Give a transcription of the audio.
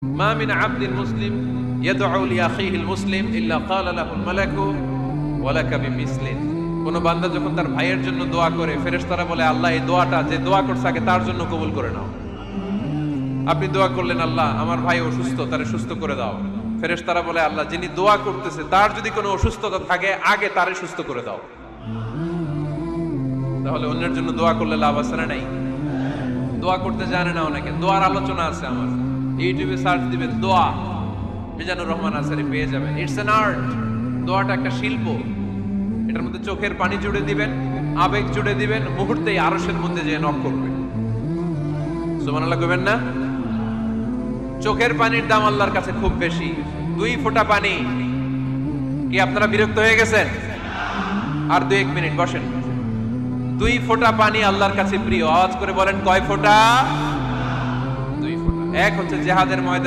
মা মিন আবদিন মুসলিম ইয়াদউ লিআখিহিল মুসলিম ইল্লা ক্বালা লাহুল মালাকু ওয়া লাকা বিমিসলিন। কোন বান্দা যখন তার ভাইয়ের জন্য দোয়া করে, ফেরেশতারা বলে আল্লাহ এই দোয়াটা যে দোয়া করছে আগে তার জন্য কবুল করে নাও। আপনি দোয়া করলেন আল্লাহ আমার ভাই অসুস্থ, তারে সুস্থ করে দাও। ফেরেশতারা বলে আল্লাহ যিনি দোয়া করতেছে তার যদি কোনো অসুস্থতা থাকে আগে তারে সুস্থ করে দাও। তাহলে অন্যের জন্য দোয়া করলে লাভ আছে না নাই? দোয়া করতে জানে না অনেকে, দোয়ার আলোচনা আছে আমার, ইউটিউবে সার্চ দিবেন দোয়া, মিজানুর রহমান আসারি পেয়ে যাবেন। It's an art. দোয়াটা একটা শিল্প। এটার মধ্যে চোখের পানি জুড়ে দিবেন, আবেগ জুড়ে দিবেন, মুহূর্তেই আরশের মধ্যে যে নক করবে। সুবহানাল্লাহ কইবেন না? চোখের পানির দাম আল্লাহর কাছে খুব বেশি। 2 ফোঁটা পানি। কি আপনারা বিরক্ত হয়ে গেছেন? আর 2-1 মিনিট বসেন। 2 ফোঁটা পানি আল্লাহর কাছে প্রিয়। আওয়াজ করে বলেন কয় ফোঁটা? 2 ফোঁটা। এক হচ্ছে জিহাদের ময়দানে